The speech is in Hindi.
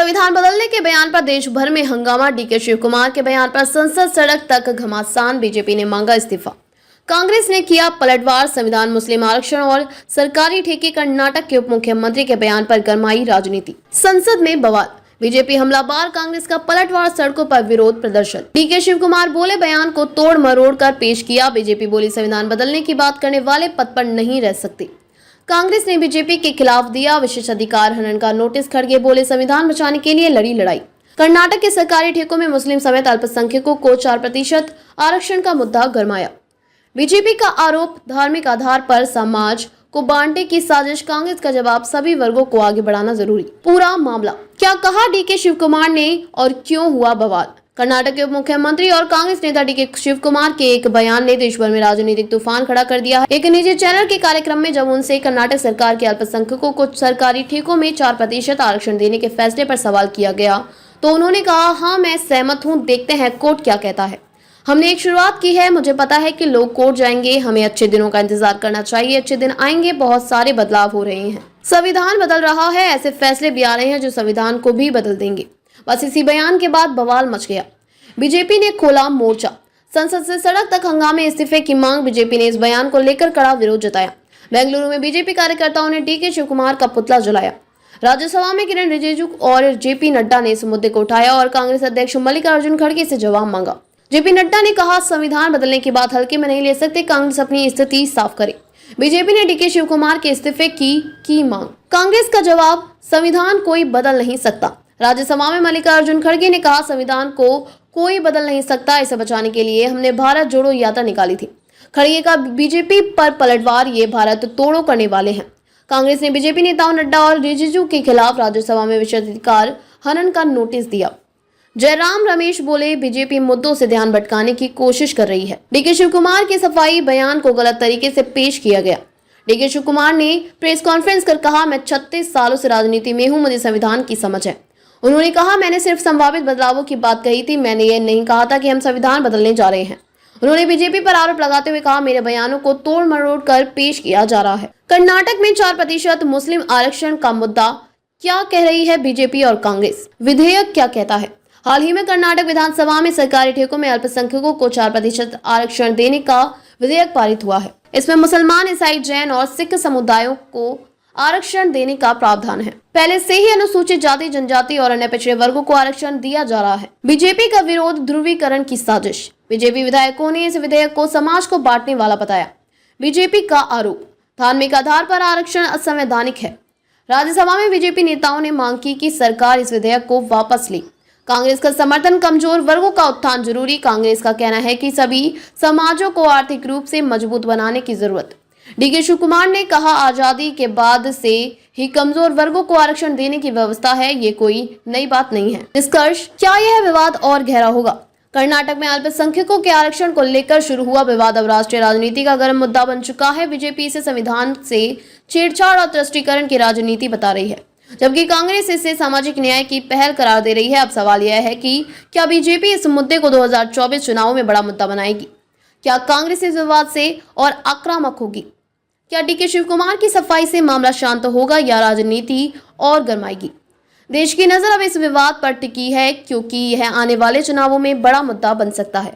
संविधान बदलने के बयान पर देश भर में हंगामा। डीके शिव कुमार के बयान पर संसद सड़क तक घमासान। बीजेपी ने मांगा इस्तीफा। कांग्रेस ने किया पलटवार। संविधान, मुस्लिम आरक्षण और सरकारी ठेके। कर्नाटक के उप मुख्यमंत्री के बयान पर गरमाई राजनीति। संसद में बवाल। बीजेपी हमलाबार, कांग्रेस का पलटवार, सड़कों पर विरोध प्रदर्शन। डीके शिव कुमार बोले, बयान को तोड़ मरोड़ कर पेश किया। बीजेपी बोली, संविधान बदलने की बात करने वाले पद पर नहीं रह सकते। कांग्रेस ने बीजेपी के खिलाफ दिया विशेष अधिकार हनन का नोटिस। खड़गे बोले, संविधान बचाने के लिए लड़ी लड़ाई। कर्नाटक के सरकारी ठेकों में मुस्लिम समेत अल्पसंख्यकों को 4% आरक्षण का मुद्दा गरमाया। बीजेपी का आरोप, धार्मिक आधार पर समाज को बांटने की साजिश। कांग्रेस का जवाब, सभी वर्गों को आगे बढ़ाना जरूरी। पूरा मामला क्या कहा डीके शिव कुमार ने और क्यों हुआ बवाल। कर्नाटक के उप मुख्यमंत्री और कांग्रेस नेता डीके शिव कुमार के एक बयान ने देश भर में राजनीतिक तूफान खड़ा कर दिया है। एक निजी चैनल के कार्यक्रम में जब उनसे कर्नाटक सरकार के अल्पसंख्यकों को सरकारी ठेकों में 4% आरक्षण देने के फैसले पर सवाल किया गया तो उन्होंने कहा, हाँ मैं सहमत हूँ, देखते हैं कोर्ट क्या कहता है। हमने एक शुरुआत की है, मुझे पता है कि लोग कोर्ट जाएंगे, हमें अच्छे दिनों का इंतजार करना चाहिए। अच्छे दिन आएंगे, बहुत सारे बदलाव हो रहे हैं, संविधान बदल रहा है, ऐसे फैसले भी आ रहे हैं जो संविधान को भी बदल देंगे। बस इसी बयान के बाद बवाल मच गया। बीजेपी ने खोला मोर्चा। संसद से सड़क तक हंगामे, इस्तीफे की मांग। बीजेपी ने इस बयान को लेकर कड़ा विरोध जताया। बेंगलुरु में बीजेपी कार्यकर्ताओं ने डीके शिव कुमार का पुतला जलाया। राज्यसभा में किरण रिजिजू और जेपी नड्डा ने इस मुद्दे को उठाया और कांग्रेस अध्यक्ष मल्लिकार्जुन खड़गे से जवाब मांगा। जेपी नड्डा ने कहा, संविधान बदलने की बात हल्के में नहीं ले सकते, कांग्रेस अपनी स्थिति साफ करे। बीजेपी ने डीके शिव कुमार के इस्तीफे की मांग। कांग्रेस का जवाब, संविधान कोई बदल नहीं सकता। राज्यसभा में मल्लिकार्जुन खड़गे ने कहा, संविधान को कोई बदल नहीं सकता, इसे बचाने के लिए हमने भारत जोड़ो यात्रा निकाली थी। खड़गे का बीजेपी पर पलटवार, ये भारत तोड़ो करने वाले हैं। कांग्रेस ने बीजेपी नेताओं नड्डा और रिजिजू के खिलाफ राज्यसभा में विशेषाधिकार हनन का नोटिस दिया। जयराम रमेश बोले, बीजेपी मुद्दों से ध्यान भटकाने की कोशिश कर रही है। डीके शिव कुमार के सफाई बयान को गलत तरीके से पेश किया गया। डीके शिव कुमार ने प्रेस कॉन्फ्रेंस कर कहा, मैं 36 सालों से राजनीति में हूं, मुझे संविधान की समझ है। उन्होंने कहा, मैंने सिर्फ संभावित बदलावों की बात कही थी, मैंने ये नहीं कहा था कि हम संविधान बदलने जा रहे हैं। उन्होंने बीजेपी पर आरोप लगाते हुए कहा, मेरे बयानों को तोड़ मरोड़ कर पेश किया जा रहा है। कर्नाटक में 4% मुस्लिम आरक्षण का मुद्दा, क्या कह रही है बीजेपी और कांग्रेस, विधेयक क्या कहता है। हाल ही में कर्नाटक विधानसभा में सरकारी ठेकों में अल्पसंख्यकों को 4% आरक्षण देने का विधेयक पारित हुआ है। इसमें मुसलमान, ईसाई, जैन और सिख समुदायों को आरक्षण देने का प्रावधान है। पहले से ही अनुसूचित जाति, जनजाति और अन्य पिछड़े वर्गों को आरक्षण दिया जा रहा है। बीजेपी का विरोध, ध्रुवीकरण की साजिश। बीजेपी विधायकों ने इस विधेयक को समाज को बांटने वाला बताया। बीजेपी का आरोप, धार्मिक आधार पर आरक्षण असंवैधानिक है। राज्यसभा में बीजेपी नेताओं ने मांग की कि सरकार इस विधेयक को वापस ले। कांग्रेस का समर्थन, कमजोर वर्गों का उत्थान जरूरी। कांग्रेस का कहना है कि सभी समाजों को आर्थिक रूप से मजबूत बनाने की जरूरत। डीके शिव कुमार ने कहा, आजादी के बाद से ही कमजोर वर्गों को आरक्षण देने की व्यवस्था है, ये कोई नई बात नहीं है। निष्कर्ष, क्या यह विवाद और गहरा होगा। कर्नाटक में अल्पसंख्यकों के आरक्षण को लेकर शुरू हुआ विवाद अब राष्ट्रीय राजनीति का गर्म मुद्दा बन चुका है। बीजेपी इसे संविधान से छेड़छाड़ और तुष्टीकरण की राजनीति बता रही है, जबकि कांग्रेस इसे सामाजिक न्याय की पहल करार दे रही है। अब सवाल यह है कि क्या बीजेपी इस मुद्दे को 2024 चुनावों में बड़ा मुद्दा बनाएगी। क्या कांग्रेस इस विवाद से और आक्रामक होगी। क्या डीके शिव कुमार की सफाई से मामला शांत होगा या राजनीति और गरमाएगी। देश की नजर अब इस विवाद पर टिकी है क्योंकि यह आने वाले चुनावों में बड़ा मुद्दा बन सकता है।